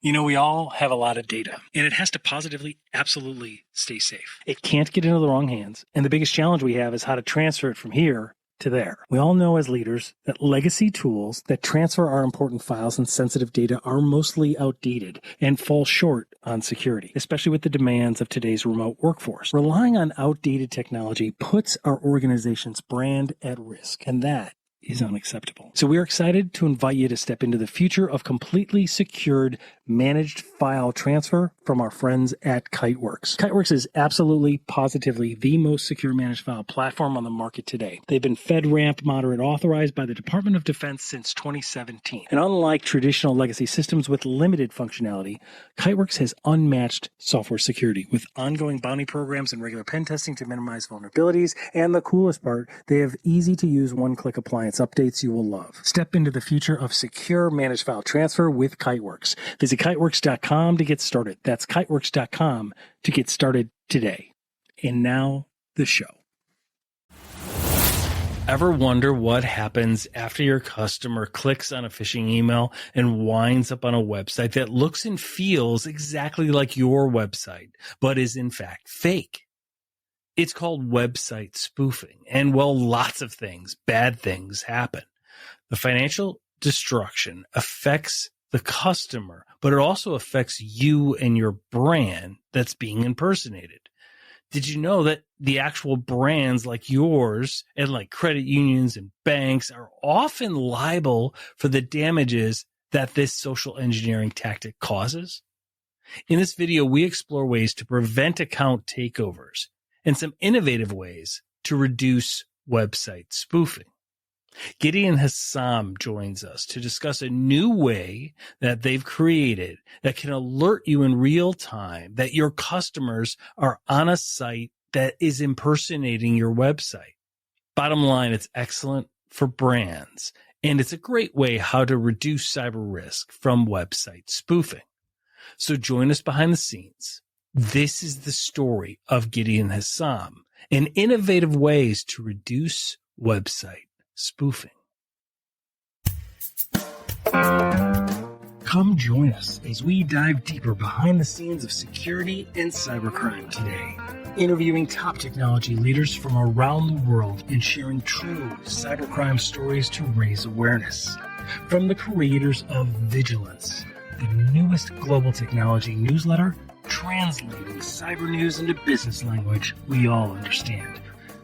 You know, we all have a lot of data, and it has to positively, absolutely stay safe. It can't get into the wrong hands, and the biggest challenge we have is how to transfer it from here to there. We all know as leaders that legacy tools that transfer our important files and sensitive data are mostly outdated and fall short on security, especially with the demands of today's remote workforce. Relying on outdated technology puts our organization's brand at risk, and that is unacceptable. So we are excited to invite you to step into the future of completely secured managed file transfer from our friends at Kiteworks. Kiteworks is absolutely, positively the most secure managed file platform on the market today. They've been FedRAMP moderate authorized by the Department of Defense since 2017. And unlike traditional legacy systems with limited functionality, Kiteworks has unmatched software security with ongoing bounty programs and regular pen testing to minimize vulnerabilities. And the coolest part, they have easy to use one-click appliance updates you will love. Step into the future of secure managed file transfer with Kiteworks. Visit kiteworks.com to get started. That's kiteworks.com to get started today. And now, the show. Ever wonder what happens after your customer clicks on a phishing email and winds up on a website that looks and feels exactly like your website, but is in fact fake? It's called website spoofing. And well, lots of things, bad things happen. The financial destruction affects the customer, but it also affects you and your brand that's being impersonated. Did you know that the actual brands like yours and like credit unions and banks are often liable for the damages that this social engineering tactic causes? In this video, we explore ways to prevent account takeovers and some innovative ways to reduce website spoofing. Gideon Hassam joins us to discuss a new way that they've created that can alert you in real time that your customers are on a site that is impersonating your website. Bottom line, it's excellent for brands, and it's a great way how to reduce cyber risk from website spoofing. So join us behind the scenes. This is the story of Gideon Hassam and innovative ways to reduce website spoofing. Come join us as we dive deeper behind the scenes of security and cybercrime today, interviewing top technology leaders from around the world and sharing true cybercrime stories to raise awareness. From the creators of Vigilance, the newest global technology newsletter, translating cyber news into business language we all understand.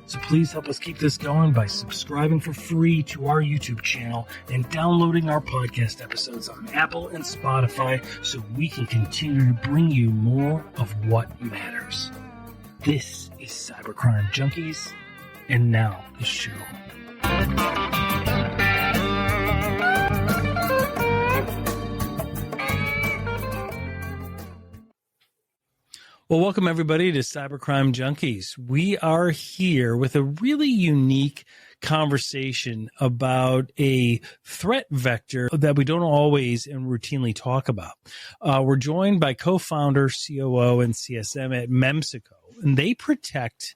So please help us keep this going by subscribing for free to our YouTube channel and downloading our podcast episodes on Apple and Spotify so we can continue to bring you more of what matters. This is Cybercrime Junkies, and now the show. Well, welcome everybody to Cybercrime Junkies. We are here with a really unique conversation about a threat vector that we don't always and routinely talk about. We're joined by co-founder, COO, and CSM at Memsico, and they protect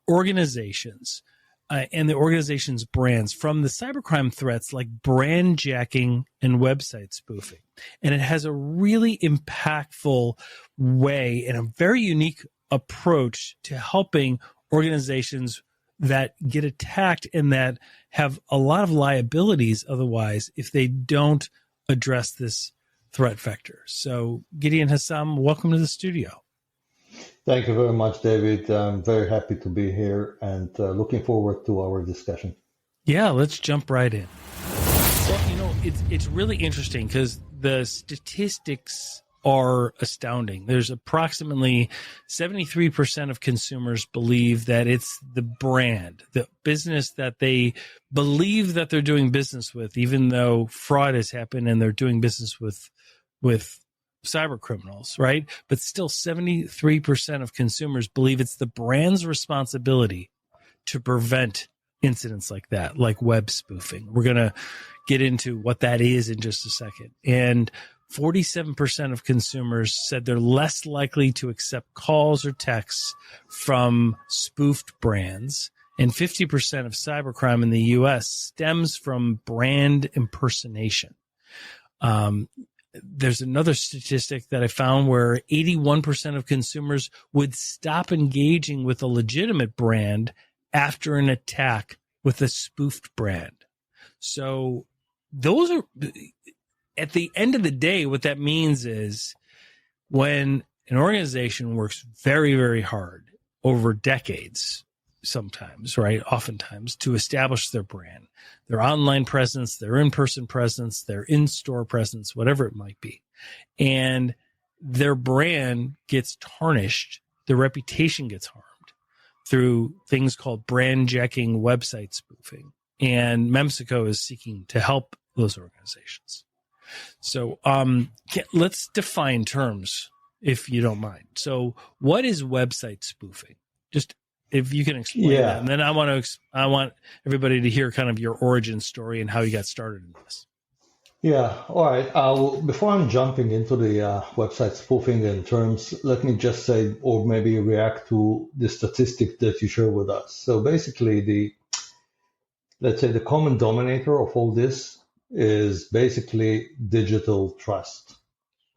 organizations and the organization's brands from the cybercrime threats like brand jacking and website spoofing. And it has a really impactful way and a very unique approach to helping organizations that get attacked and that have a lot of liabilities otherwise if they don't address this threat vector. So Gideon Hassam, welcome to the studio. Thank you very much, David. I'm very happy to be here and looking forward to our discussion. Yeah, let's jump right in. Well, you know, it's really interesting because the statistics are astounding. There's approximately 73% of consumers believe that it's the brand, the business that they believe that they're doing business with, even though fraud has happened and they're doing business with cyber criminals, right? But still 73% of consumers believe it's the brand's responsibility to prevent incidents like that, like web spoofing. We're going to get into what that is in just a second. And 47% of consumers said they're less likely to accept calls or texts from spoofed brands. And 50% of cybercrime in the U.S. stems from brand impersonation. there's another statistic that I found where 81% of consumers would stop engaging with a legitimate brand after an attack with a spoofed brand. So those are, at the end of the day, what that means is when an organization works very, very hard over decades, sometimes, right? Oftentimes to establish their brand, their online presence, their in-person presence, their in-store presence, whatever it might be. And their brand gets tarnished. Their reputation gets harmed through things called brand jacking, website spoofing. And Memsico is seeking to help those organizations. So let's define terms, if you don't mind. So what is website spoofing? Just if you can explain that. And then I want everybody to hear kind of your origin story and how you got started in this. Yeah. All right. Before I'm jumping into the website spoofing and terms, let me just say, or maybe react to the statistic that you share with us. So basically, let's say the common denominator of all this is basically digital trust,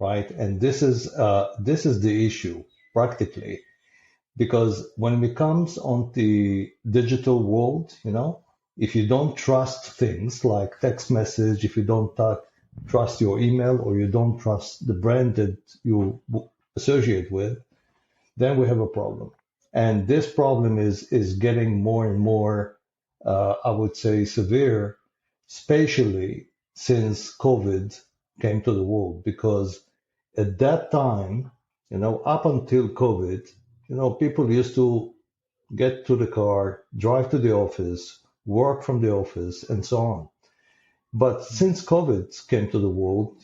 right? And this is the issue practically. Because when it comes on the digital world, if you don't trust things like text message, if you don't trust your email, or you don't trust the brand that you associate with, then we have a problem. And this problem is getting more and more, I would say, severe, especially since COVID came to the world. Because at that time, up until COVID, people used to get to the car, drive to the office, work from the office, and so on. But since COVID came to the world,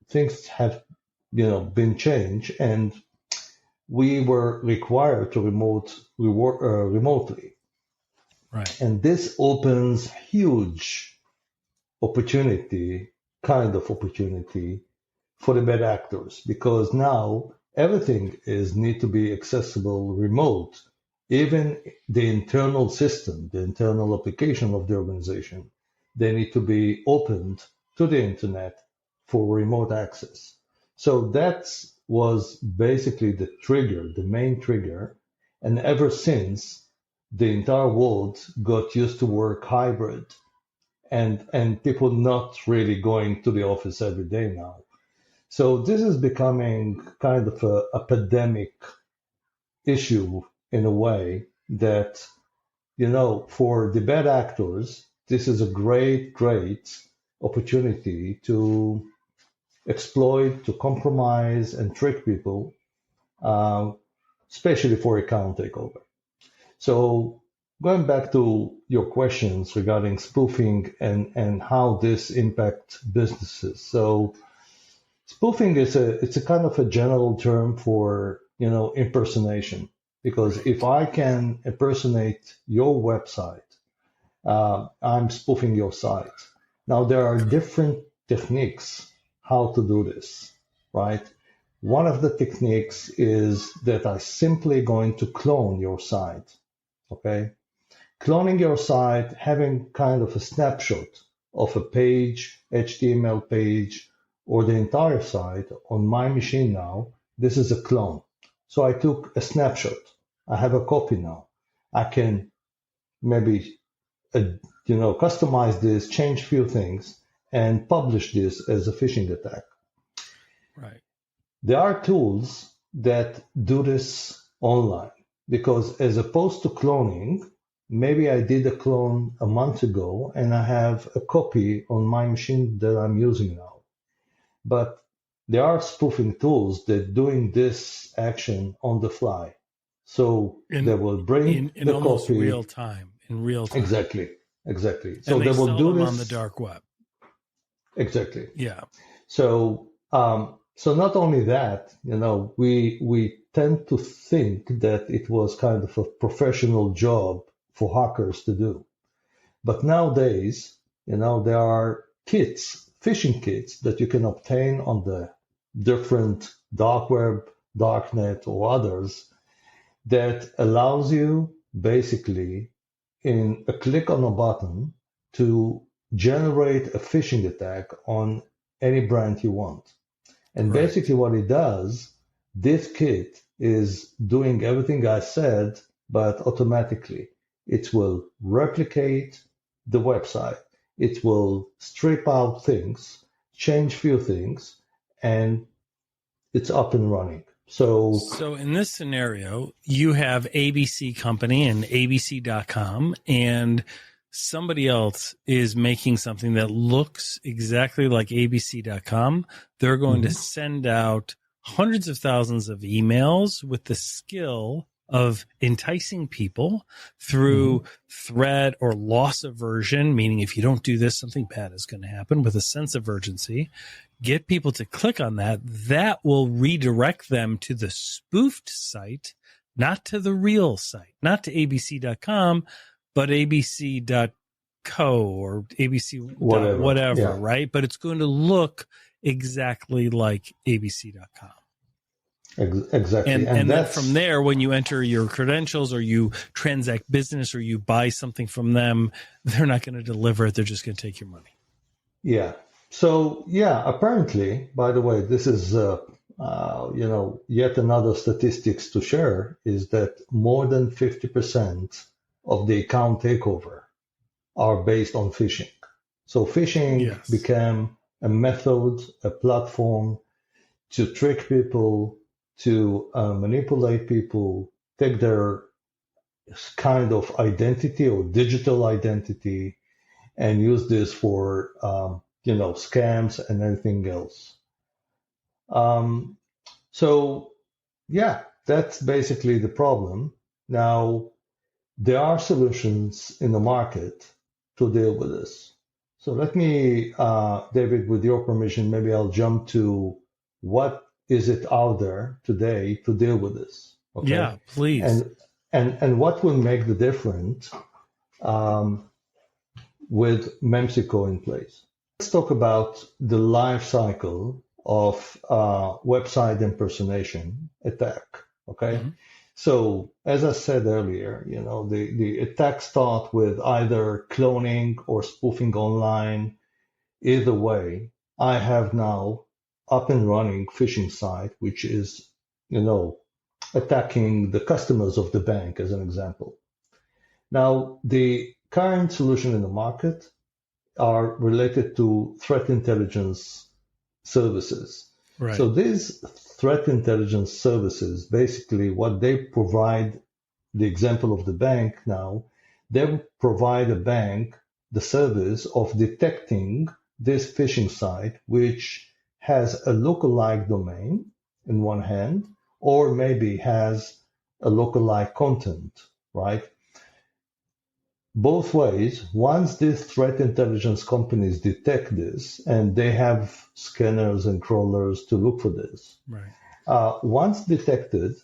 things have, been changed, and we were required to work remotely. Right. And this opens huge opportunity for the bad actors, because now everything need to be accessible remote. Even the internal system, the internal application of the organization, they need to be opened to the internet for remote access. So that was basically the main trigger. And ever since, the entire world got used to work hybrid, and people not really going to the office every day now. So this is becoming kind of an epidemic issue in a way that, for the bad actors, this is a great, great opportunity to exploit, to compromise, and trick people, especially for account takeover. So going back to your questions regarding spoofing and how this impacts businesses. So spoofing it's a kind of a general term for, impersonation, because if I can impersonate your website, I'm spoofing your site. Now, there are different techniques how to do this, right? One of the techniques is that I simply going to clone your site, okay? Cloning your site, having kind of a snapshot of a page, HTML page, or the entire site on my machine now. This is a clone. So I took a snapshot. I have a copy now. I can maybe, customize this, change a few things, and publish this as a phishing attack. Right. There are tools that do this online, because as opposed to cloning, maybe I did a clone a month ago and I have a copy on my machine that I'm using now. But there are spoofing tools that doing this action on the fly. So they will bring in the almost copy. real time. Exactly. So and they will do this on the dark web. Exactly. Yeah. So not only that, we tend to think that it was kind of a professional job for hackers to do. But nowadays, there are kits, phishing kits that you can obtain on the different dark web, darknet, or others that allows you basically in a click on a button to generate a phishing attack on any brand you want. And Right. basically what it does, this kit is doing everything I said, but automatically. It will replicate the website. It will strip out things, change few things, and it's up and running. So in this scenario, you have ABC Company and ABC.com, and somebody else is making something that looks exactly like ABC.com. They're going to send out hundreds of thousands of emails with the skill of enticing people through threat or loss aversion, meaning if you don't do this, something bad is going to happen, with a sense of urgency. Get people to click on that. That will redirect them to the spoofed site, not to the real site, not to abc.com, but abc.co or abc whatever, Yeah. right? But it's going to look exactly like abc.com. Exactly. And then from there, when you enter your credentials or you transact business or you buy something from them, they're not going to deliver it. They're just going to take your money. Yeah. So, yeah, apparently, by the way, this is, yet another statistics to share is that more than 50% of the account takeover are based on phishing. So phishing became a method, a platform to trick people, to manipulate people, take their kind of identity or digital identity and use this for, scams and anything else. So, yeah, that's basically the problem. Now, there are solutions in the market to deal with this. So let me, David, with your permission, maybe I'll jump to what is it out there today to deal with this. Okay? Yeah, please. And what will make the difference with Memsico in place. Let's talk about the life cycle of website impersonation attack. Okay. So as I said earlier, the attacks start with either cloning or spoofing online. Either way, I have now up and running phishing site, which is, attacking the customers of the bank, as an example. Now, the current solution in the market are related to threat intelligence services. Right. So these threat intelligence services, basically what they provide, the example of the bank now, they provide a bank the service of detecting this phishing site, which has a lookalike domain in one hand, or maybe has a lookalike content, right? Both ways, once these threat intelligence companies detect this, and they have scanners and crawlers to look for this, right. Once detected,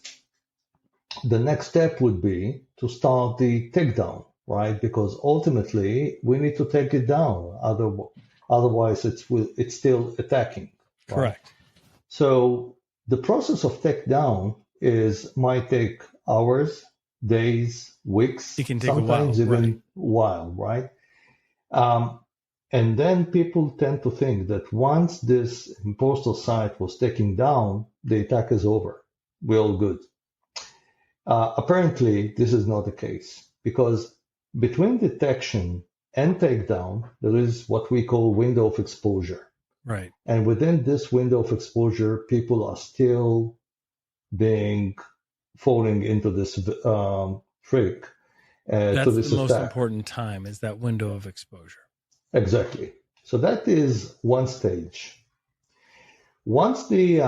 the next step would be to start the takedown, right? Because ultimately, we need to take it down. Otherwise, it's still attacking. Right? Correct. So the process of takedown might take hours, days, weeks, it can take sometimes a while, even while, right? And then people tend to think that once this imposter site was taken down, the attack is over. We're all good. Apparently, this is not the case, because between detection and takedown, there is what we call window of exposure. Right. And within this window of exposure, people are still falling into this trick. That's to this the most attack. important time, is that window of exposure. Exactly. So that is one stage. Once the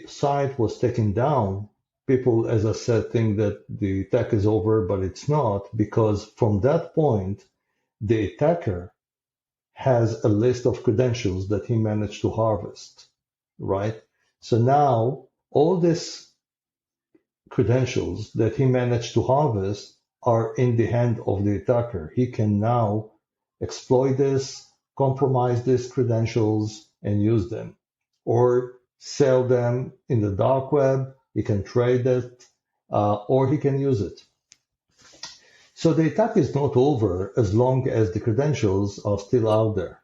site was taken down, people, as I said, think that the attack is over, but it's not, because from that point, the attacker has a list of credentials that he managed to harvest, right? So now all these credentials that he managed to harvest are in the hand of the attacker. He can now exploit this, compromise these credentials, and use them, or sell them in the dark web. He can trade it, or he can use it. So the attack is not over as long as the credentials are still out there,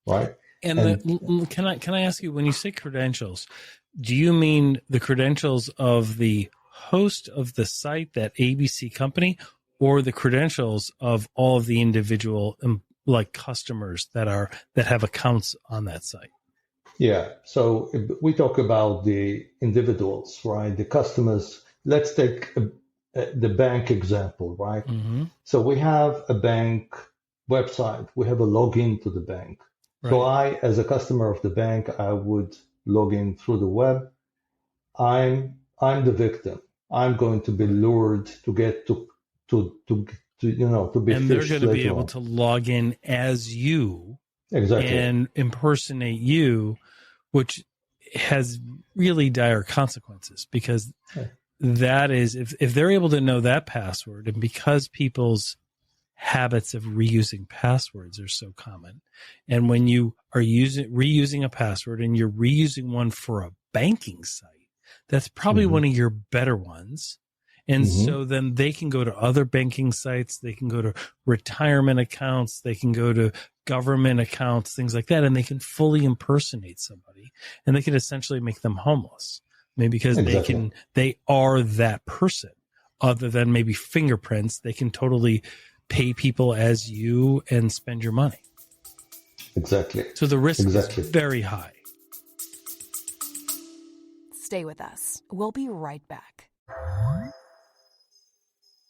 right? And can I ask you, when you say credentials, do you mean the credentials of the host of the site, that ABC company, or the credentials of all of the individual like customers that have accounts on that site? Yeah. So we talk about the individuals, right? The customers. Let's take the bank example, right? Mm-hmm. So we have a bank website. We have a login to the bank. Right. So I, as a customer of the bank, I would log in through the web. I'm the victim. I'm going to be lured to get to be and fished. They're going to be able to log in as you, exactly, and impersonate you, which has really dire consequences, because that is, if they're able to know that password, and because people's habits of reusing passwords are so common, and when you are reusing a password and you're reusing one for a banking site, that's probably one of your better ones. And so then they can go to other banking sites, they can go to retirement accounts, they can go to government accounts, things like that, and they can fully impersonate somebody, and they can essentially make them homeless. Maybe because they are that person. Other than maybe fingerprints, they can totally pay people as you and spend your money. Exactly. So the risk is very high. Stay with us. We'll be right back.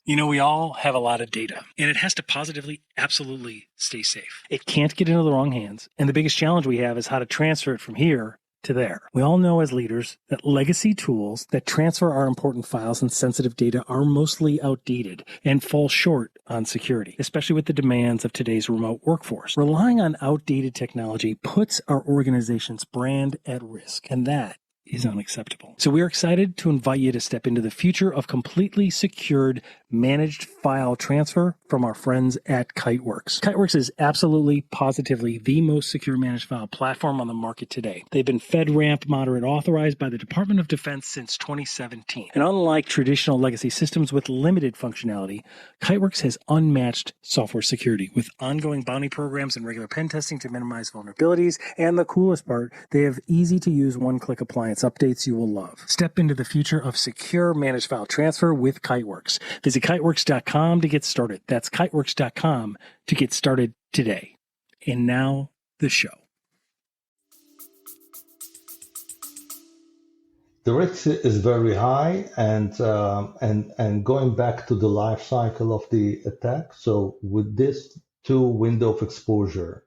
You know, we all have a lot of data, and it has to positively, absolutely stay safe. It can't get into the wrong hands, and the biggest challenge we have is how to transfer it from here to there. We all know as leaders that legacy tools that transfer our important files and sensitive data are mostly outdated and fall short on security, especially with the demands of today's remote workforce. Relying on outdated technology puts our organization's brand at risk, and that is unacceptable. So we are excited to invite you to step into the future of completely secured managed file transfer from our friends at Kiteworks. Kiteworks is absolutely, positively the most secure managed file platform on the market today. They've been FedRAMP moderate authorized by the Department of Defense since 2017. And unlike traditional legacy systems with limited functionality, Kiteworks has unmatched software security with ongoing bounty programs and regular pen testing to minimize vulnerabilities. And the coolest part, they have easy to use one-click appliance updates you will love. Step into the future of secure managed file transfer with Kiteworks. Visit kiteworks.com to get started. That's kiteworks.com to get started today. And now, the show. The risk is very high, and going back to the life cycle of the attack. So with this window of exposure,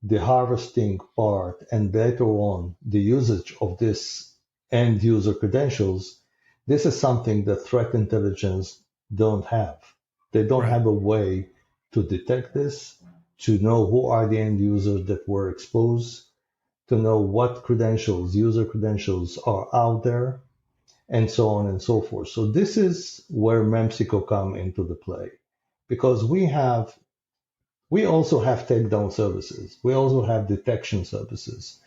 the harvesting part, and later on the usage of this end user credentials, this is something that threat intelligence don't have. They don't have a way to detect this, to know who are the end users that were exposed, to know what credentials, user credentials are out there, and so on and so forth. So this is where Memsico come into the play, because we also have takedown services. We also have detection services.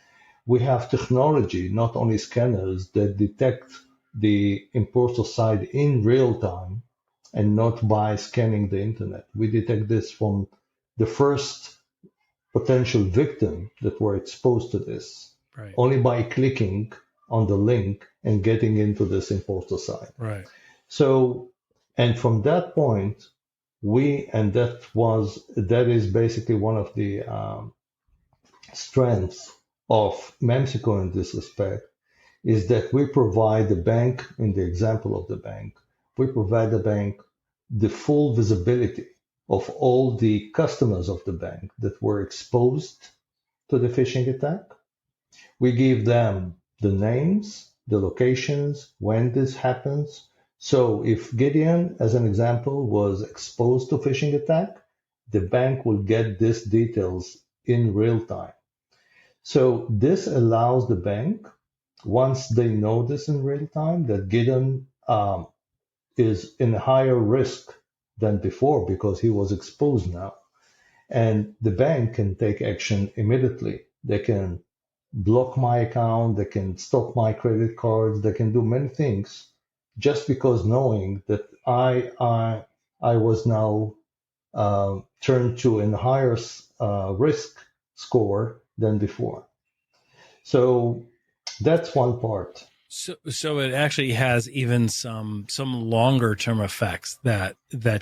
We have technology, not only scanners, that detect the imposter side in real time and not by scanning the internet. We detect this from the first potential victim that were exposed to this, only by clicking on the link and getting into this imposter site. Right. So, and from that point, that is basically one of the strengths of Memsico in this respect, is that we provide the bank, in the example of the bank, we provide the bank the full visibility of all the customers of the bank that were exposed to the phishing attack. We give them the names, the locations, when this happens. So if Gideon, as an example, was exposed to phishing attack, the bank will get these details in real time. So this allows the bank, once they know this in real time, that Gideon is in a higher risk than before because he was exposed now. And the bank can take action immediately. They can block my account, they can stop my credit cards, they can do many things just because knowing that I was now turned to a higher risk score than before. So that's one part. So it actually has even some longer term effects that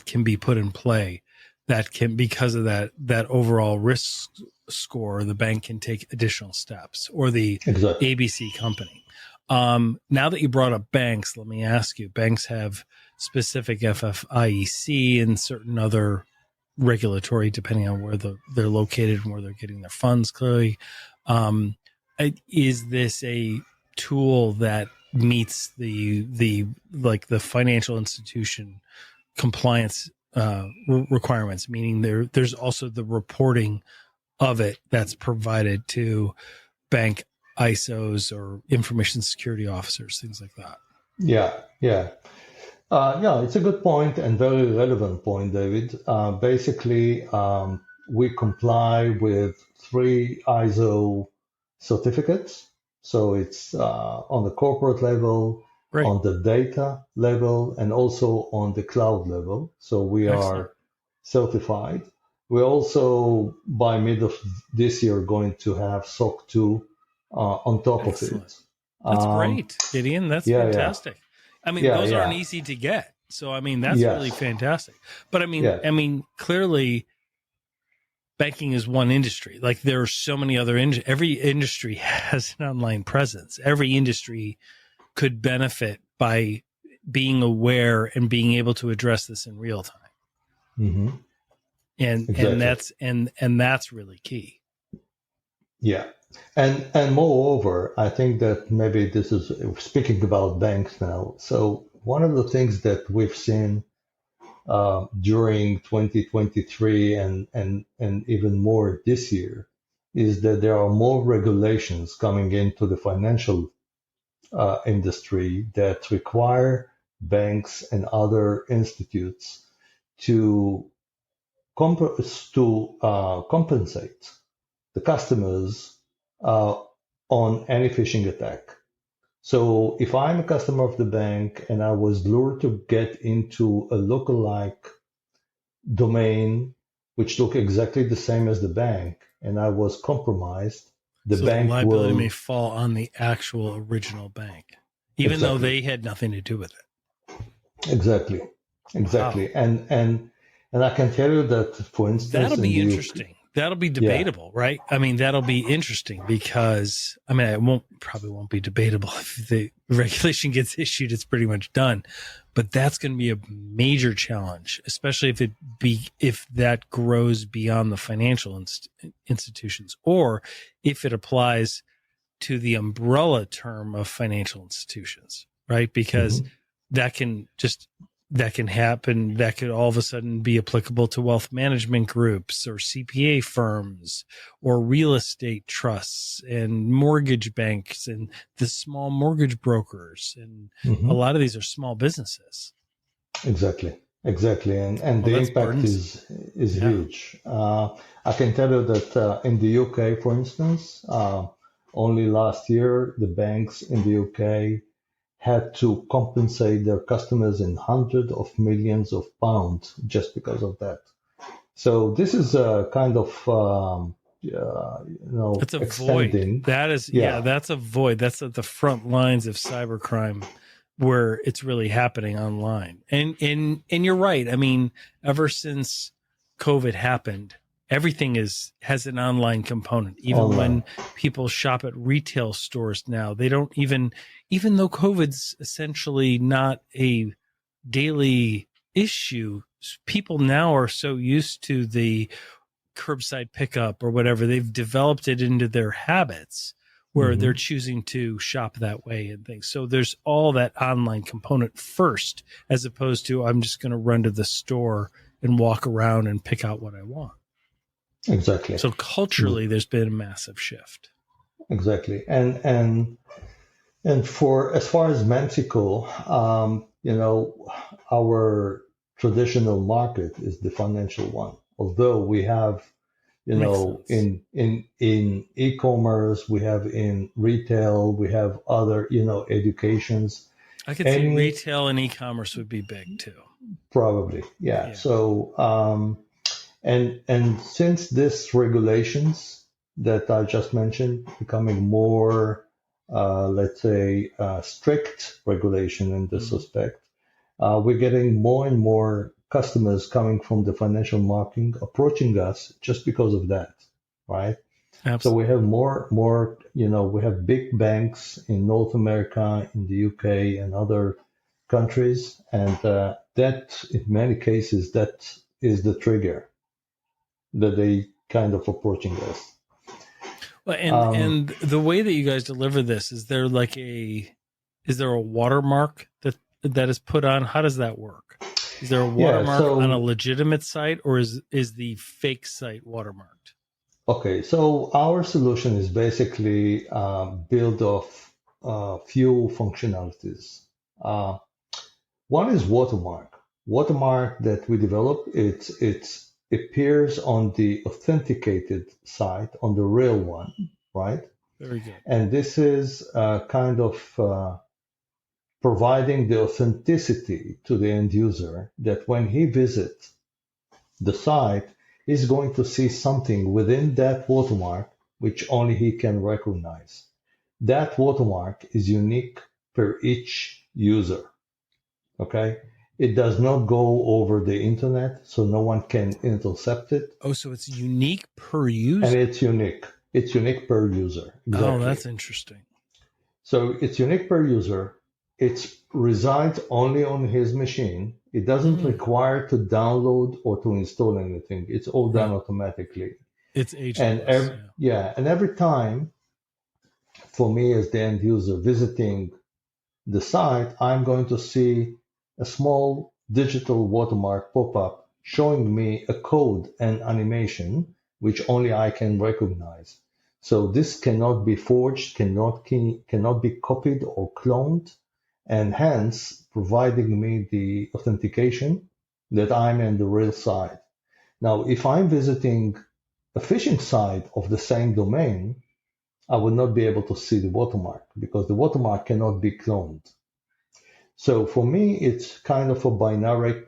can be put in play that can, because of that overall risk score, the bank can take additional steps, or the Exactly. ABC company. Now that you brought up banks, let me ask you, banks have specific FFIEC and certain other regulatory, depending on where they're located and where they're getting their funds clearly. Is this a tool that meets the financial institution compliance requirements, meaning there's also the reporting of it that's provided to bank ISOs or information security officers, things like that? Yeah. It's a good point and very relevant point, David. Basically, we comply with 3 ISO certificates. So it's on the corporate level, Great. on the data level, and also on the cloud level. So we Excellent. are certified. We're also, by mid of this year, going to have SOC 2 on top Excellent. of it. That's great, Gideon. That's fantastic. I mean, those aren't easy to get. So, I mean, that's really fantastic. But I mean, clearly banking is one industry. Like, there are so many other every industry has an online presence. Every industry could benefit by being aware and being able to address this in real time. Mm-hmm. And that's really key. Yeah. And moreover, I think that maybe this is speaking about banks now. So one of the things that we've seen during 2023 and even more this year is that there are more regulations coming into the financial industry that require banks and other institutes to compensate the customers on any phishing attack. So if I'm a customer of the bank and I was lured to get into a lookalike domain, which looked exactly the same as the bank, and I was compromised, the bank liability will may fall on the actual original bank, even though they had nothing to do with it. Exactly. Wow. And I can tell you that, for instance, that'll be interesting. That'll be debatable, right? I mean, that'll be interesting because, I mean, probably won't be debatable. If the regulation gets issued, it's pretty much done. But that's going to be a major challenge, especially if that grows beyond the financial institutions, or if it applies to the umbrella term of financial institutions, right? Because that can happen. That could all of a sudden be applicable to wealth management groups or CPA firms or real estate trusts and mortgage banks and the small mortgage brokers. And a lot of these are small businesses. Exactly. And the impact is huge. I can tell you that in the UK, for instance, only last year, the banks in the UK had to compensate their customers in hundreds of millions of pounds just because of that. So this is a kind of, it's a extending. Void. That is, that's a void. That's at the front lines of cybercrime, where it's really happening online. And you're right. I mean, ever since COVID happened, everything has an online component. Even when people shop at retail stores now, they don't even though COVID's essentially not a daily issue, people now are so used to the curbside pickup or whatever, they've developed it into their habits where they're choosing to shop that way and things. So there's all that online component first, as opposed to I'm just going to run to the store and walk around and pick out what I want. Exactly. So culturally, there's been a massive shift. Exactly. And for as far as Memsico, our traditional market is the financial one. Although we have, in e-commerce, we have in retail, we have other, educations. I could see retail and e-commerce would be big too. Probably, yeah. So, and since these regulations that I just mentioned, becoming more, let's say, strict regulation in this respect. We're getting more and more customers coming from the financial market approaching us just because of that, right? Absolutely. So we have more, we have big banks in North America, in the UK, and other countries, and that, in many cases, that is the trigger that they kind of approaching us. Well, and the way that you guys deliver this, is there a watermark that is put on? How does that work? Is there a watermark on a legitimate site, or is the fake site watermarked? Okay, so our solution is basically built of few functionalities. One is watermark. Watermark that we develop, it appears on the authenticated site, on the real one, right? Very good. And this is kind of providing the authenticity to the end user that when he visits the site, he's going to see something within that watermark which only he can recognize. That watermark is unique per each user. Okay? It does not go over the internet, so no one can intercept it. Oh, so it's unique per user. And it's unique. It's unique per user. Exactly. Oh, that's interesting. So it's unique per user. It resides only on his machine. It doesn't require to download or to install anything. It's all done automatically. It's agentless. And every time, for me as the end user visiting the site, I'm going to see a small digital watermark pop up showing me a code and animation which only I can recognize. So this cannot be forged, cannot be copied or cloned, and hence providing me the authentication that I'm in the real site. Now, if I'm visiting a phishing site of the same domain, I would not be able to see the watermark because the watermark cannot be cloned. So for me, it's kind of a binary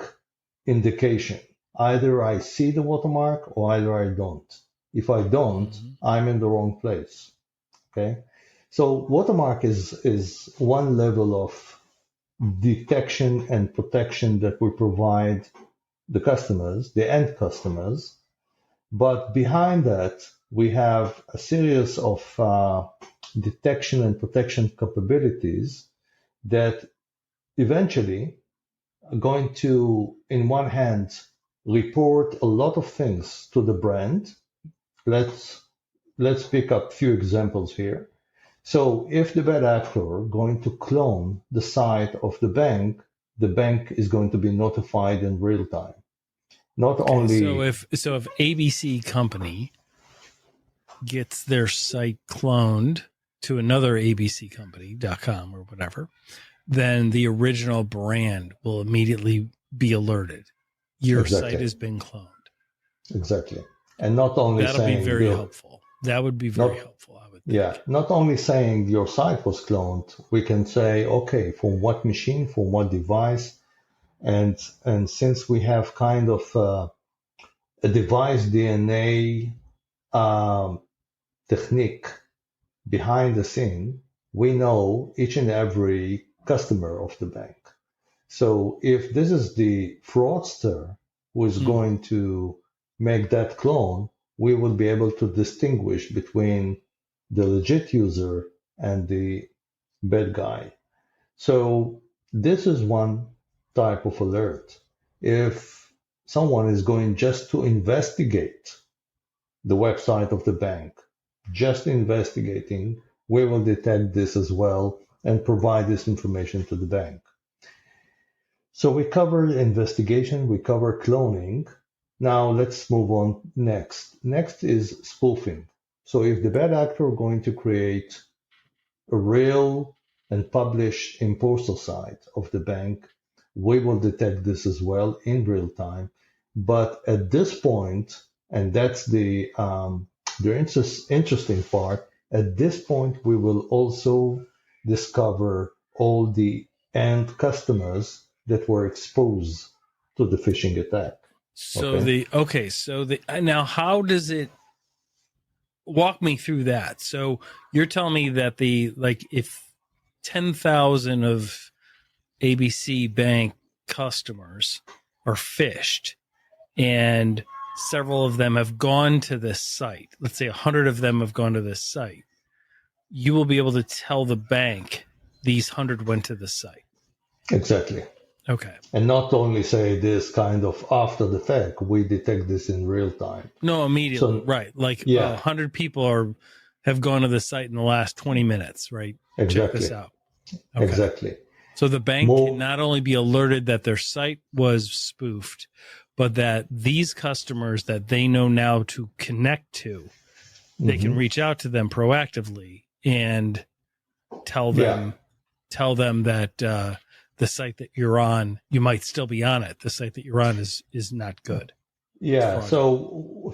indication. Either I see the watermark or either I don't. If I don't, I'm in the wrong place. Okay. So watermark is one level of detection and protection that we provide the customers, the end customers. But behind that, we have a series of detection and protection capabilities that eventually are going to, in one hand, report a lot of things to the brand. Let's pick up a few examples here. So if the bad actor going to clone the site of the bank is going to be notified in real time. Not only so if ABC company gets their site cloned to another abccompany.com or whatever, then the original brand will immediately be alerted. Your site has been cloned. Exactly. And not only that'll be very helpful. That would be very helpful, I would think. Yeah. Not only saying your site was cloned, we can say, okay, from what machine, from what device. And since we have kind of a device DNA technique behind the scene, we know each and every customer of the bank. So if this is the fraudster who is going to make that clone, we will be able to distinguish between the legit user and the bad guy. So this is one type of alert. If someone is going just to investigate the website of the bank, just investigating, we will detect this as well and provide this information to the bank. So we covered investigation, we cover cloning. Now let's move on next. Next is spoofing. So if the bad actor are going to create a real and publish imposter site of the bank, we will detect this as well in real time. But at this point, and that's the interesting part, at this point we will also discover all the end customers that were exposed to the phishing attack. So now how does it walk me through that. So you're telling me that if 10,000 of ABC Bank customers are phished and several of them have gone to this site, let's say 100 of them have gone to this site, you will be able to tell the bank these 100 went to the site. Exactly. Okay. And not only say this kind of after the fact, we detect this in real time. No, immediately. So, right. Like 100 people have gone to the site in the last 20 minutes, right? Exactly. Check this out. Okay. Exactly. So the bank can not only be alerted that their site was spoofed, but that these customers that they know now to connect to, they can reach out to them proactively and tell them that the site that you're on, you might still be on it. The site that you're on is not good. Yeah. So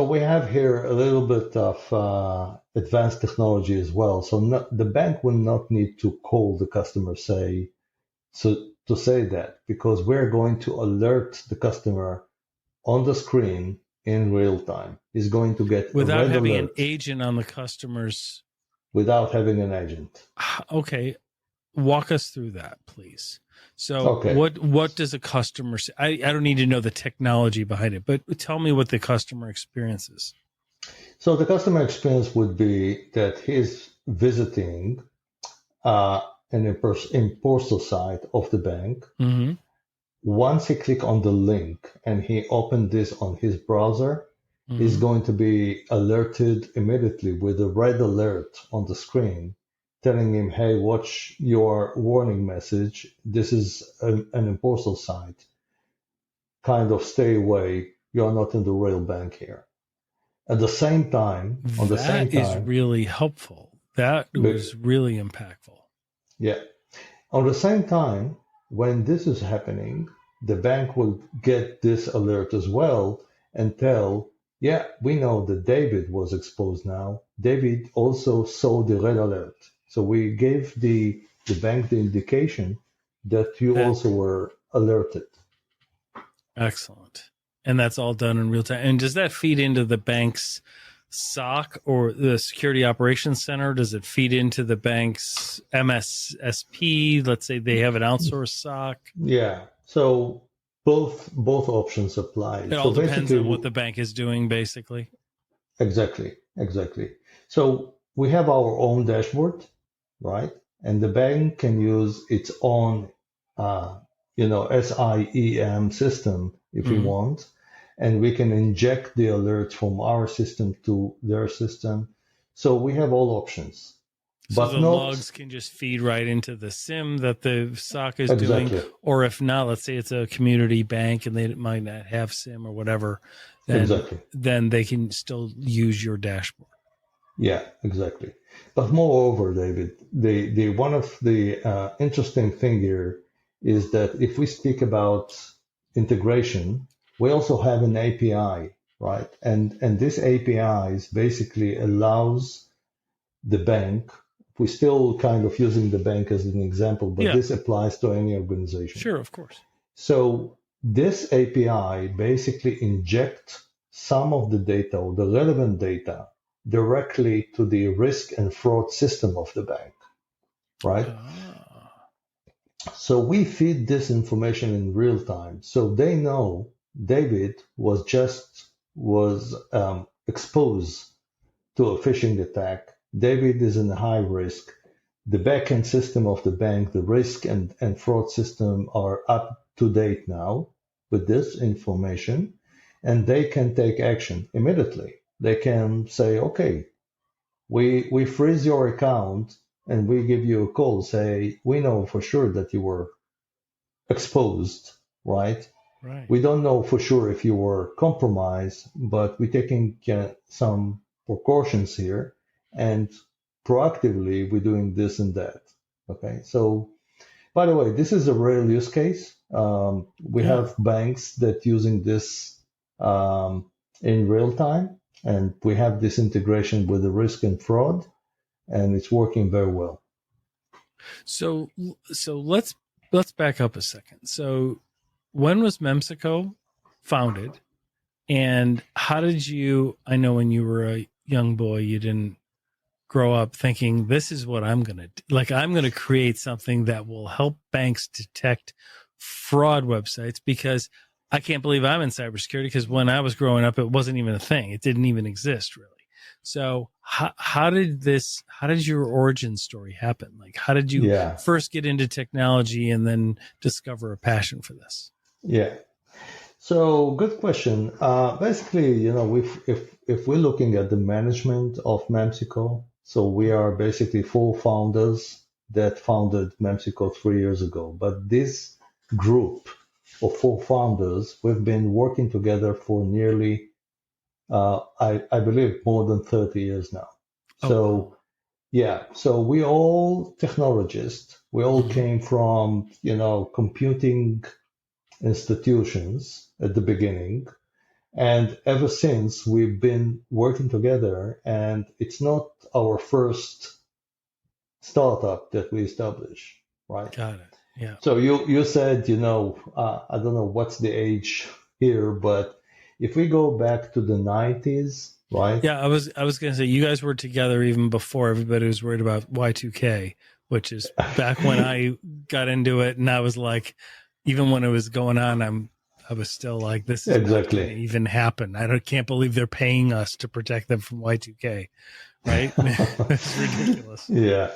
we have here a little bit of advanced technology as well. So the bank will not need to call the customer to say that, because we're going to alert the customer on the screen in real time. He's going to get without having an agent on the customer's. Without having an agent. Okay. Walk us through that, please. So what does a customer say? I don't need to know the technology behind it, but tell me what the customer experience is. So the customer experience would be that he's visiting an impersonation site of the bank. Mm-hmm. Once he click on the link and he opened this on his browser, he's going to be alerted immediately with a red alert on the screen telling him, hey, watch your warning message. This is an impersonation site. Kind of stay away. You're not in the real bank here. At the same time, that is really helpful. That was really impactful. Yeah. On the same time, when this is happening, the bank will get this alert as well and tell, yeah, we know that David was exposed now. David also saw the red alert. So we gave the bank the indication that you also were alerted. Excellent. And that's all done in real time. And does that feed into the bank's SOC or the Security Operations Center? Does it feed into the bank's MSSP? Let's say they have an outsourced SOC. Yeah. So both options apply. It all depends on what the bank is doing, basically. Exactly. So we have our own dashboard, right? And the bank can use its own, SIEM system if we want, and we can inject the alerts from our system to their system. So we have all options. So the logs can just feed right into the SIM that the SOC is doing, or if not, let's say it's a community bank and they might not have SIM or whatever, then they can still use your dashboard. Yeah, exactly. But moreover, David, the one of the interesting thing here is that if we speak about integration, we also have an API, right? And this API basically allows the bank. We're still kind of using the bank as an example, but this applies to any organization. Sure, of course. So this API basically injects some of the data or the relevant data directly to the risk and fraud system of the bank, right? So we feed this information in real time. So they know David was exposed to a phishing attack. David is in high risk. The backend system of the bank, the risk and fraud system are up to date now with this information, and they can take action immediately. They can say, okay, we freeze your account and we give you a call, say, we know for sure that you were exposed, right? Right. We don't know for sure if you were compromised, but we're taking some precautions here, and proactively we're doing this and that. Okay. So, by the way, this is a real use case. We have banks that using this in real time, and we have this integration with the risk and fraud, and it's working very well. So let's back up a second. So when was Memsico founded, and how did you? I know when you were young boy, you didn't grow up thinking this is what I'm going to do. Like, I'm going to create something that will help banks detect fraud websites, because I can't believe I'm in cybersecurity, because when I was growing up, it wasn't even a thing. It didn't even exist, really. So how did your origin story happen? Like, how did you first get into technology and then discover a passion for this? Yeah. So good question. Basically, if we're looking at the management of Memsico, so we are basically 4 founders that founded Memsico 3 years ago. But this group of 4 founders, we've been working together for nearly, I believe, more than 30 years now. So, so we all technologists. We all came from, computing institutions at the beginning. And ever since, we've been working together, and it's not our first startup that we established, right? Got it. Yeah. So you said, I don't know what's the age here, but if we go back to the 90s, right? Yeah, I was going to say, you guys were together even before everybody was worried about Y2K, which is back when I got into it, and I was like, even when it was going on, I was still like, this is not going to even happen. I can't believe they're paying us to protect them from Y2K, right? It's ridiculous. Yeah.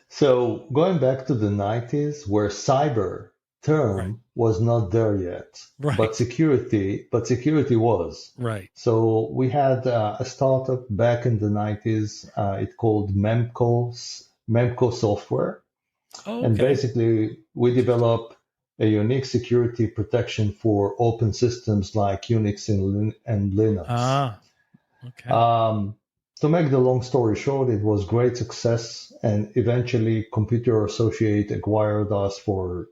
So going back to the 90s, where cyber term was not there yet, but security was. Right. So we had a startup back in the 90s. It called Memco Software. Oh, okay. And basically, we developed a unique security protection for open systems like Unix and Linux. Ah, okay. To make the long story short, it was great success, and eventually Computer Associate acquired us for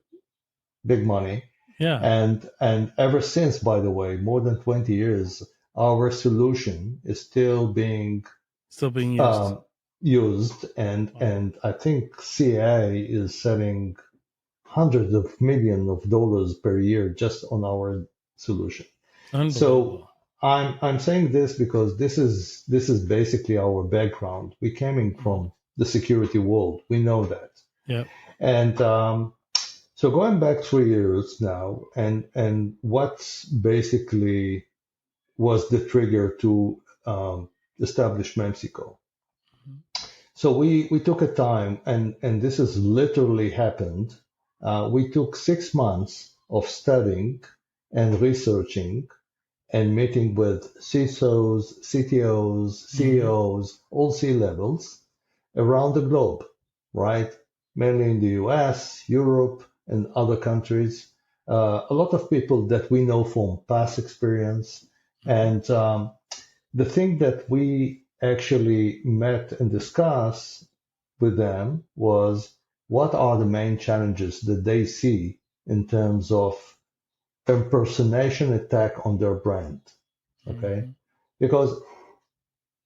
big money. Yeah. And ever since, by the way, more than 20 years, our solution is still being used. And I think CA is selling hundreds of millions of dollars per year just on our solution. So I'm saying this because this is basically our background. We came in from the security world. We know that. Yeah. And so going back 3 years now, and what's basically was the trigger to establish Memsico. So we took a time, and this has literally happened. We took 6 months of studying and researching and meeting with CISOs, CTOs, CEOs, all C-levels around the globe, right? Mainly in the US, Europe, and other countries. A lot of people that we know from past experience. And the thing that we actually met and discussed with them was, what are the main challenges that they see in terms of impersonation attack on their brand? Okay. Because,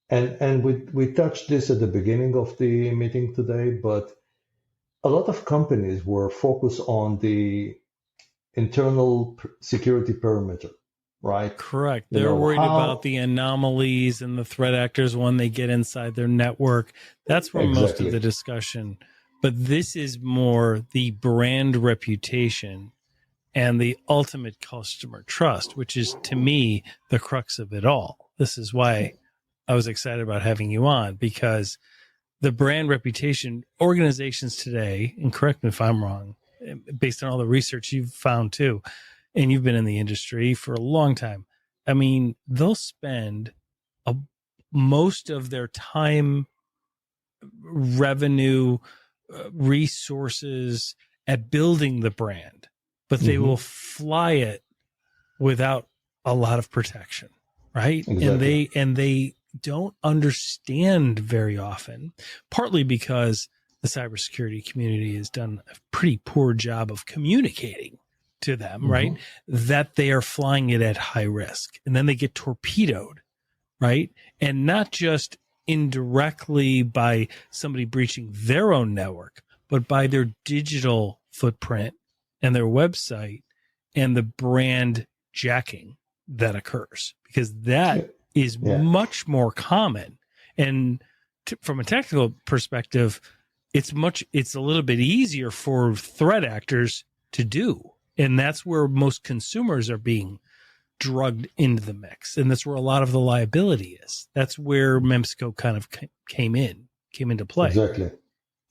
and we touched this at the beginning of the meeting today, but a lot of companies were focused on the internal security perimeter, right? Correct. They're worried about the anomalies and the threat actors when they get inside their network. That's where most of the discussion. But this is more the brand reputation and the ultimate customer trust, which is, to me, the crux of it all. This is why I was excited about having you on, because the brand reputation, organizations today, and correct me if I'm wrong, based on all the research you've found too, and you've been in the industry for a long time, I mean, they'll spend most of their time, revenue, resources at building the brand, but they will fly it without a lot of protection, right? Exactly. And they don't understand very often, partly because the cybersecurity community has done a pretty poor job of communicating to them, right? That they are flying it at high risk, and then they get torpedoed, right? And not just indirectly by somebody breaching their own network, but by their digital footprint and their website and the brand jacking that occurs, because that is much more common And from a technical perspective, it's a little bit easier for threat actors to do. And that's where most consumers are being drugged into the mix. And that's where a lot of the liability is. That's where Memsico kind of came into play.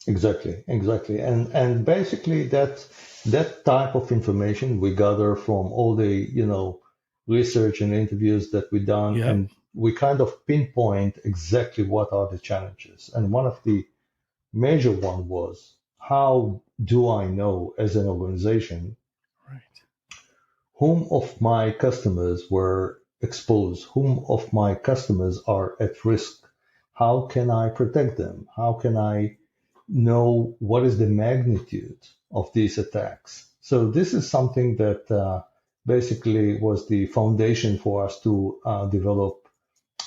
Exactly. And basically that type of information we gather from all the, research and interviews that we done, Yep. and we kind of pinpoint exactly what are the challenges. And one of the major one was, how do I know as an organization Right. whom of my customers were exposed, whom of my customers are at risk? How can I protect them? How can I know what is the magnitude of these attacks? So this is something that basically was the foundation for us to develop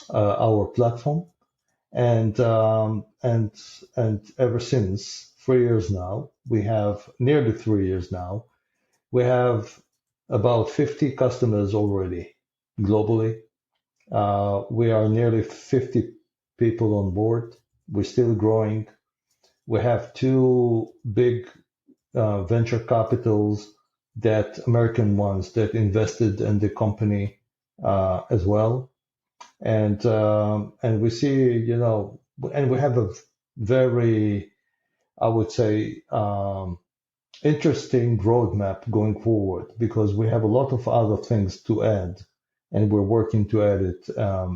our platform. And ever since 3 years now, we have nearly 3 years now, we have about 50 customers already globally. We are nearly 50 people on board. We're still growing. We have two big venture capitals, that American ones that invested in the company as well. And we see, and we have a very, I would say, interesting roadmap going forward, because we have a lot of other things to add, and we're working to add it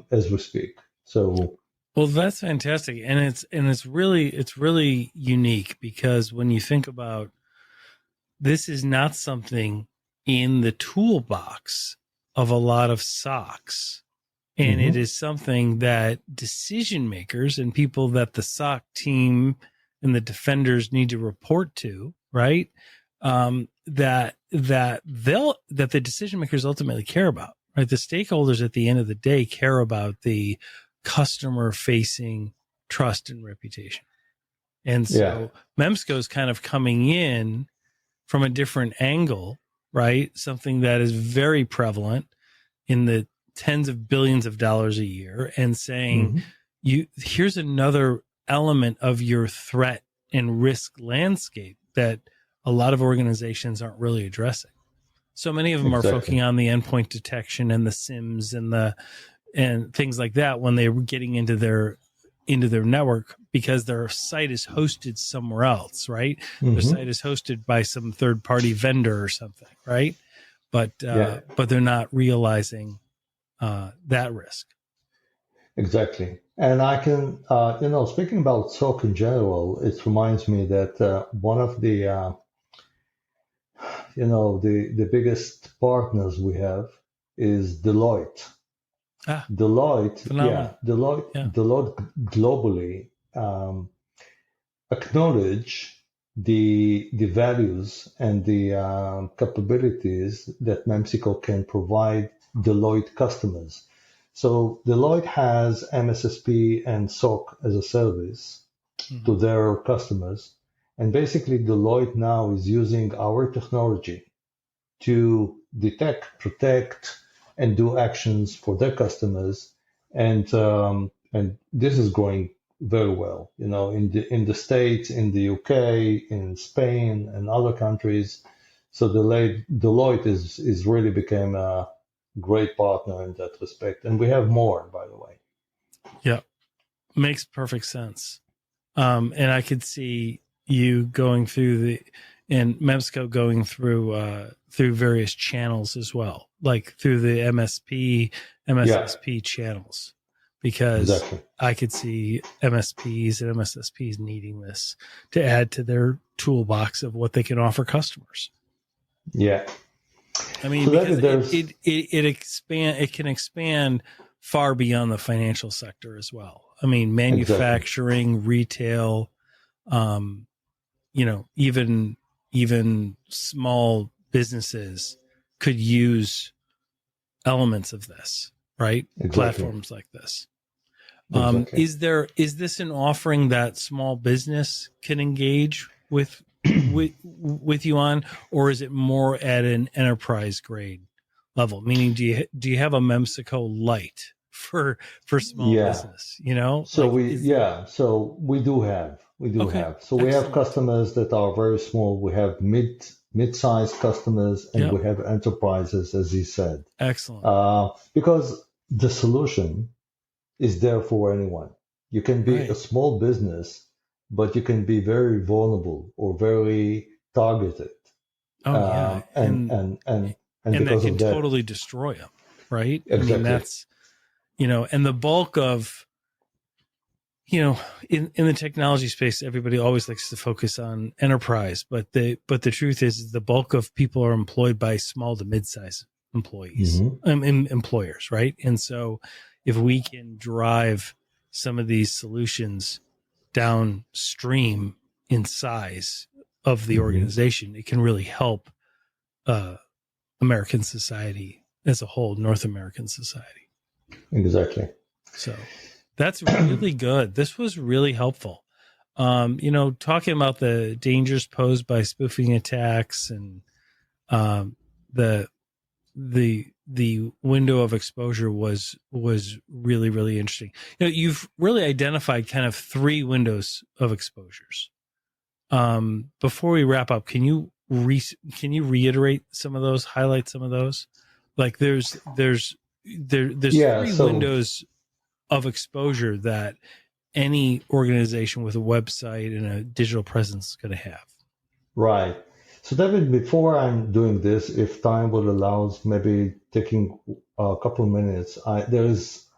as we speak. So, well, that's fantastic, and it's really unique, because when you think about, this is not something in the toolbox of a lot of SOCs. And it is something that decision makers and people that the SOC team and the defenders need to report to, right? That the decision makers ultimately care about, right? The stakeholders at the end of the day care about the customer facing trust and reputation. And so Memsico is kind of coming in from a different angle, right? Something that is very prevalent in the tens of billions of dollars a year, and saying, here's another element of your threat and risk landscape that a lot of organizations aren't really addressing. So many of them are focusing on the endpoint detection and the SIMs and things like that when they're getting into their network, because their site is hosted somewhere else, right? Their site is hosted by some third party vendor or something, right? But they're not realizing that risk. Exactly. And I can, speaking about SOC in general, it reminds me that one of the, the biggest partners we have is Deloitte. Deloitte globally acknowledge the values and the capabilities that Memsico can provide Deloitte customers. So Deloitte has MSSP and SOC as a service to their customers. And basically Deloitte now is using our technology to detect, protect, and do actions for their customers. And this is going very well, in the States, in the UK, in Spain, and other countries. So Deloitte is really became a great partner in that respect, and we have more, by the way. Yeah, makes perfect sense. And I could see you going through and Memsico going through various channels as well, like through the MSSP channels, because I could see MSPs and MSSPs needing this to add to their toolbox of what they can offer customers. Yeah. I mean, so because it can expand far beyond the financial sector as well. I mean, manufacturing, retail, even small businesses could use elements of this, right? Platforms like this. Is this an offering that small business can engage with you on, or is it more at an enterprise grade level? Meaning, do you have a Memsico Lite for small business, you know? So like, so we do have. Okay, So we have excellent. customers that are very small. We have mid-sized customers, and Yep. we have enterprises, as you said. Excellent. Because the solution is there for anyone. You can be Right. a small business, but you can be very vulnerable or very targeted. Oh yeah. And And that because can of that, totally destroy them. Right. I mean, exactly. that's, you know, and the bulk of, you know, in the technology space, everybody always likes to focus on enterprise, but the truth is the bulk of people are employed by small to mid-sized employees, employers, right? And so if we can drive some of these solutions downstream in size of the organization, it can really help American society as a whole, North American society. Exactly. So that's really good. This was really helpful. You know, talking about the dangers posed by spoofing attacks and the window of exposure was really, really interesting. You know, you've really identified kind of 3 windows of exposures. Before we wrap up, can you reiterate some of those, highlight some of those? Like there's 3 windows of exposure that any organization with a website and a digital presence is going to have. Right. So David, before I'm doing this, if time will allow, maybe taking a couple of minutes,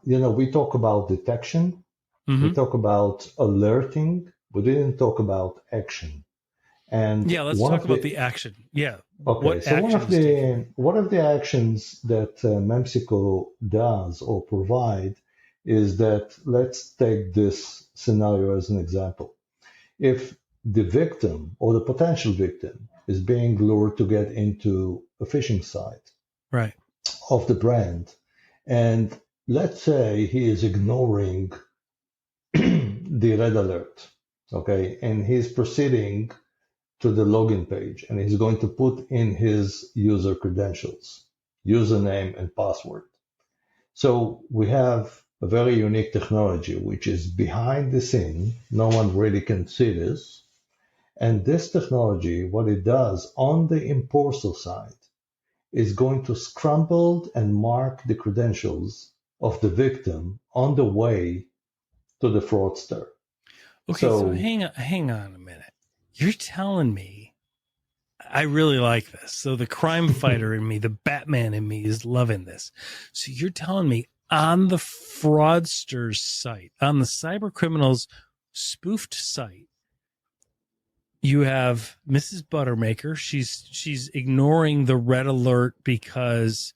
we talk about detection, we talk about alerting, we didn't talk about action. And yeah, let's talk about the action. Yeah. Okay. So one of the actions that Memsico does or provide is that, let's take this scenario as an example. If the victim or the potential victim is being lured to get into a phishing site right. of the brand, and let's say he is ignoring the red alert, okay, and he's proceeding to the login page and he's going to put in his user credentials, username and password. So we have a very unique technology which is behind the scene. No one really can see this. And this technology, what it does on the importer side, is going to scramble and mark the credentials of the victim on the way to the fraudster. Okay, so hang on a minute. You're telling me, I really like this. So the crime fighter in me, the Batman in me is loving this. So you're telling me on the fraudster's site, on the cybercriminal's spoofed site, you have Mrs. Buttermaker. She's ignoring the red alert because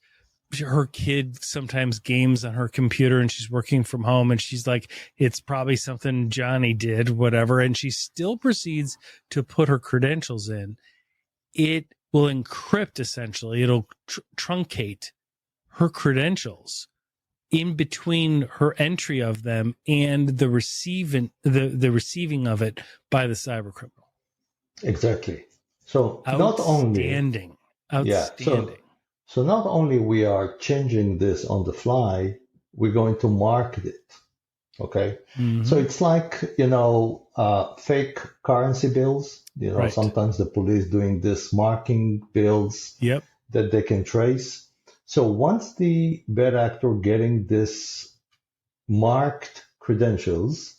her kid sometimes games on her computer and she's working from home and she's like, it's probably something Johnny did, whatever. And she still proceeds to put her credentials in. It will encrypt, essentially. It'll truncate her credentials in between her entry of them and the receiving of it by the cybercriminal. Exactly. So outstanding. So not only we are changing this on the fly, we're going to market it. Okay. So it's like, fake currency bills. Right. Sometimes the police doing this marking bills that they can trace. So once the bad actor getting this marked credentials,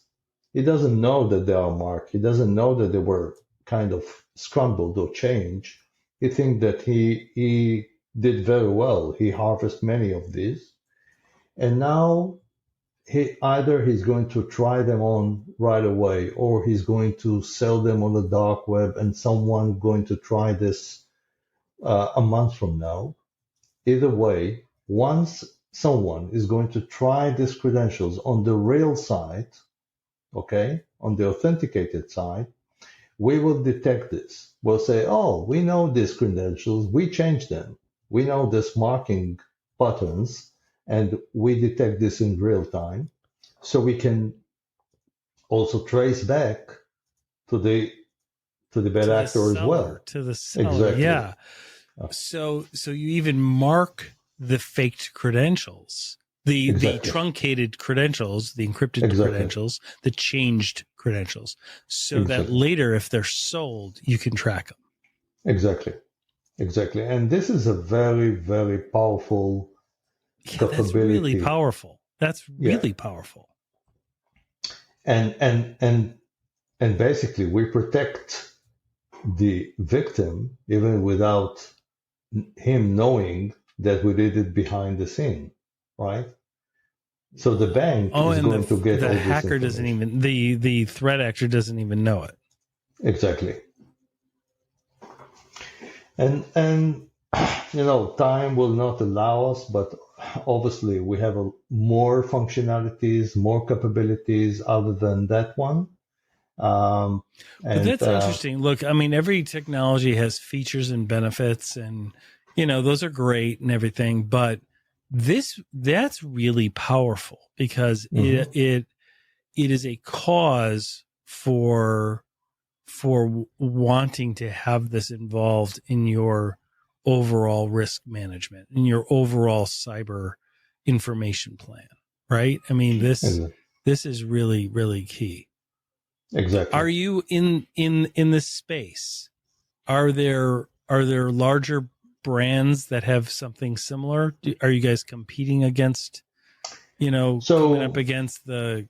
he doesn't know that they are marked. He doesn't know that they were kind of scrambled or changed. He thinks that he did very well. He harvested many of these. And now he's going to try them on right away, or he's going to sell them on the dark web and someone going to try this a month from now. Either way, once someone is going to try these credentials on the real site, okay, on the authenticated site, we will detect this. We'll say, oh, we know these credentials, we changed them. We know this marking patterns, and we detect this in real time. So we can also trace back to the bad actor as well. To the seller, exactly. Yeah. So you even mark the faked credentials the truncated credentials, the encrypted credentials, the changed credentials, so that later, if they're sold, you can track them. Exactly. And this is a very, very powerful capability. That's really powerful. That's really powerful. And basically, we protect the victim even without him knowing that we did it behind the scene, right? So the bank is going to get all the this hacker doesn't even the threat actor doesn't even know it. Exactly. And time will not allow us, but obviously we have more functionalities, more capabilities other than that one. But that's interesting. Look, I mean, every technology has features and benefits, and those are great and everything. But that's really powerful because it is a cause for wanting to have this involved in your overall risk management, in your overall cyber information plan, right? I mean, this is really, really key. Exactly. Are you in this space? Are there larger brands that have something similar? Are you guys competing against, coming up against the,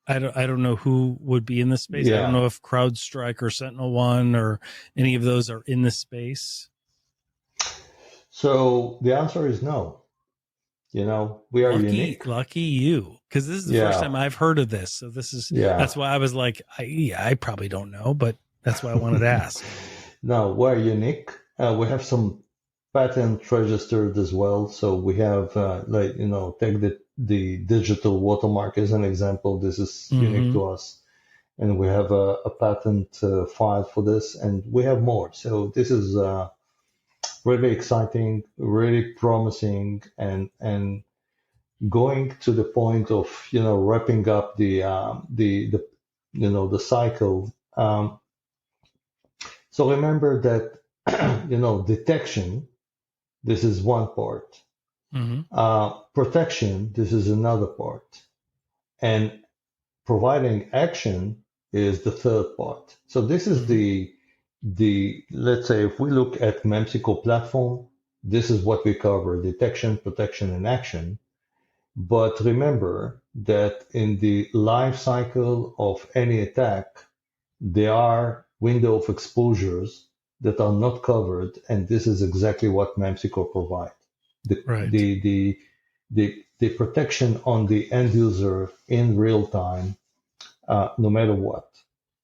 I don't know who would be in this space. I don't know if CrowdStrike or SentinelOne or any of those are in this space. So the answer is no. We are unique. Lucky you, because this is the first time I've heard of this. So this is that's why I was like, I probably don't know, but that's why I wanted to ask. No, we're unique. We have some patent registered as well. So we have, take the digital watermark as an example. This is unique to us. And we have a patent filed for this, and we have more. So this is really exciting, really promising, and going to the point of, wrapping up the cycle. So remember that, detection, this is one part. Protection, this is another part. And providing action is the third part. So this is the let's say if we look at Memsico platform, this is what we cover: detection, protection, and action. But remember that in the life cycle of any attack, there are window of exposures that are not covered, and this is exactly what Memsico provides. The protection on the end user in real time, no matter what.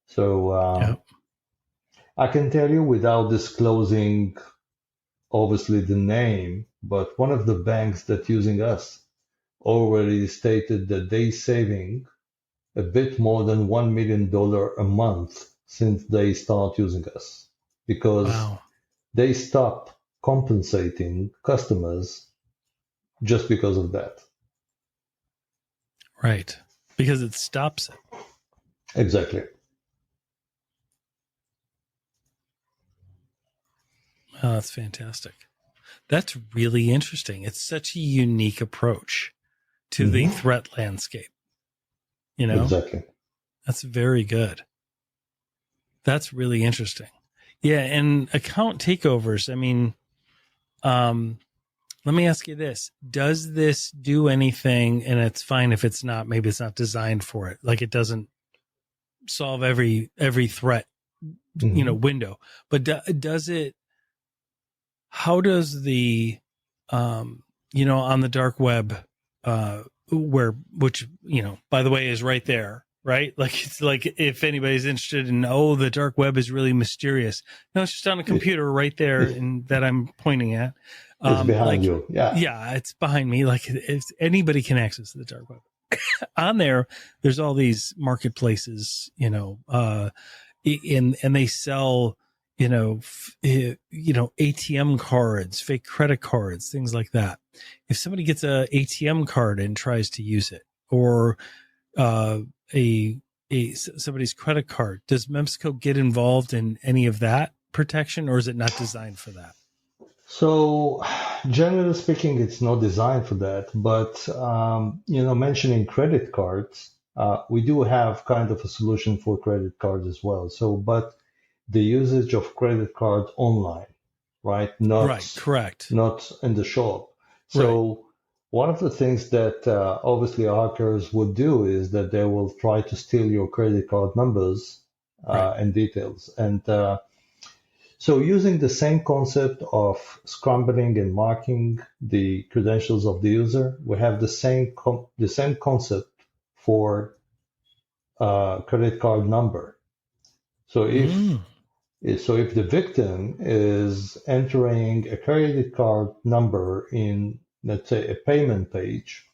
So I can tell you without disclosing, obviously, the name, but one of the banks that using us already stated that they saving a bit more than $1 million a month since they start using us, because they stop compensating customers just because of that. Right. Because it stops it. Exactly. Oh, that's fantastic. That's really interesting. It's such a unique approach to the threat landscape. Exactly. That's very good. That's really interesting. Yeah. And account takeovers. I mean, let me ask you this. Does this do anything? And it's fine if it's not, maybe it's not designed for it. Like it doesn't solve every threat, window, but does it, how does the, on the dark web, which, by the way, is right there, right? Like, it's like if anybody's interested in, the dark web is really mysterious. No, it's just on a computer right there that I'm pointing at. It's behind you. Yeah. Yeah. It's behind me. Like if anybody can access the dark web on there's all these marketplaces, and they sell, ATM cards, fake credit cards, things like that. If somebody gets a ATM card and tries to use it, or somebody's credit card, does Memsico get involved in any of that protection, or is it not designed for that? So Generally speaking, it's not designed for that. But mentioning credit cards, we do have kind of a solution for credit cards as well. So, but the usage of credit card online, right? Right, correct. Not in the shop. So one of the things that obviously hackers would do is that they will try to steal your credit card numbers and details. And so using the same concept of scrambling and marking the credentials of the user, we have the same concept for credit card number. So if the victim is entering a credit card number in, let's say, a payment page,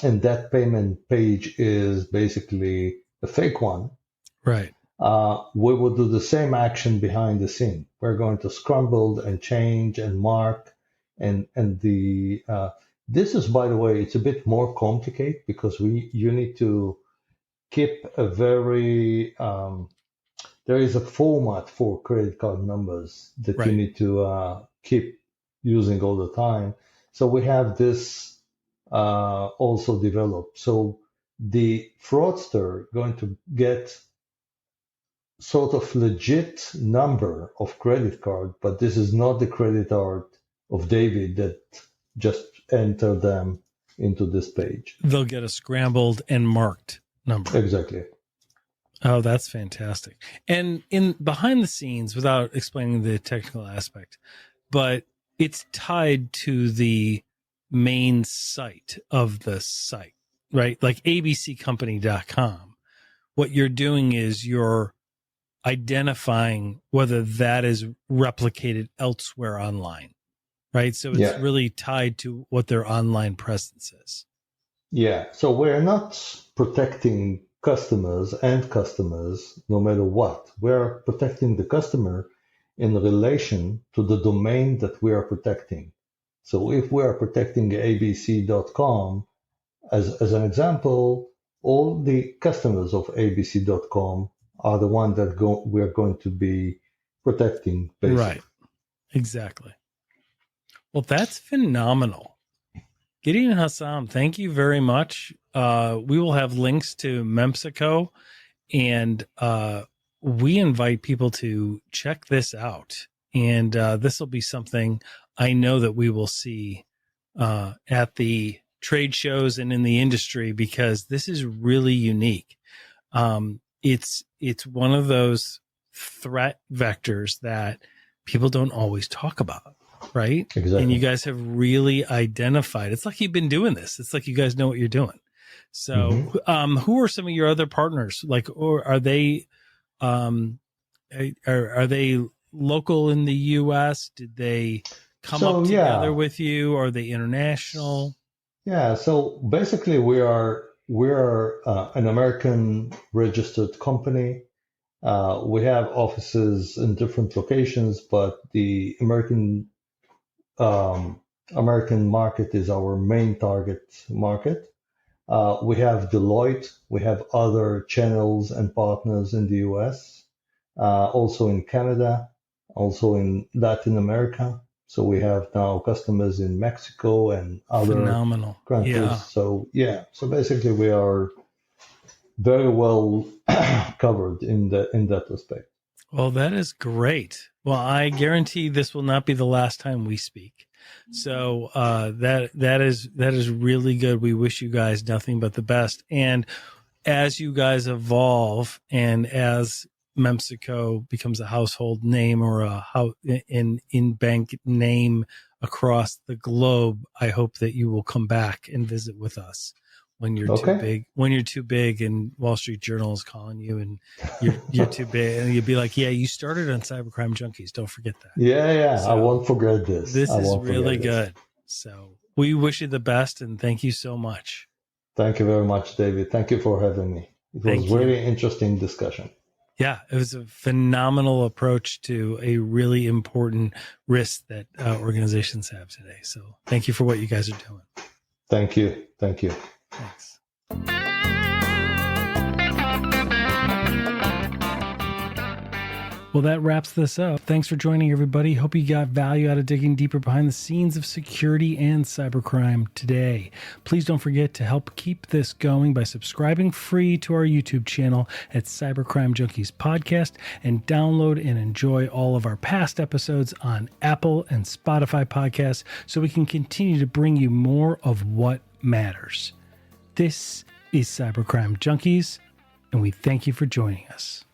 and that payment page is basically a fake one, right? We will do the same action behind the scene. We're going to scramble and change and mark, and this is, by the way, it's a bit more complicated because you need to keep a very there is a format for credit card numbers that you need to keep using all the time. So we have this also developed. So the fraudster going to get sort of legit number of credit card, but this is not the credit card of David that just entered them into this page. They'll get a scrambled and marked number. Exactly. Oh, that's fantastic. And in behind the scenes, without explaining the technical aspect, but it's tied to the main site of the site, right? Like abccompany.com. What you're doing is you're identifying whether that is replicated elsewhere online, right? So it's really tied to what their online presence is. Yeah. So we're not protecting customers no matter what. We're protecting the customer in relation to the domain that we are protecting. So if we are protecting abc.com, as an example, all the customers of abc.com are the ones that we're going to be protecting, basically. Right. Exactly. Well, that's phenomenal. Gideon Hassam, thank you very much. We will have links to Memsico, and we invite people to check this out. And this will be something I know that we will see at the trade shows and in the industry, because this is really unique. It's one of those threat vectors that people don't always talk about. Right. Exactly. And you guys have really identified. It's like you've been doing this. It's like you guys know what you're doing. So, who are some of your other partners? Like, or are they, are they local in the U.S.? Did they come up together with you? Or are they international? Yeah. So basically, we're an American registered company. We have offices in different locations, but the American market is our main target market. We have Deloitte. We have other channels and partners in the US, also in Canada, also in Latin America. So we have now customers in Mexico and other countries. Yeah. So basically we are very well covered in that respect. Well, that is great. Well, I guarantee this will not be the last time we speak. So that is really good. We wish you guys nothing but the best. And as you guys evolve, and as Memsico becomes a household name or an in-bank name across the globe, I hope that you will come back and visit with us when you're too big. When you're too big, and Wall Street Journal is calling you, and you're too big, and you'd be like, "Yeah, you started on Cybercrime Junkies. Don't forget that." Yeah. So I won't forget this. This is really good. So we wish you the best, and thank you so much. Thank you very much, David. Thank you for having me. It was a really interesting discussion. Yeah, it was a phenomenal approach to a really important risk that organizations have today. So thank you for what you guys are doing. Thank you. Thanks. Well, that wraps this up. Thanks for joining, everybody. Hope you got value out of digging deeper behind the scenes of security and cybercrime today. Please don't forget to help keep this going by subscribing free to our YouTube channel at Cybercrime Junkies Podcast, and download and enjoy all of our past episodes on Apple and Spotify podcasts so we can continue to bring you more of what matters. This is Cybercrime Junkies, and we thank you for joining us.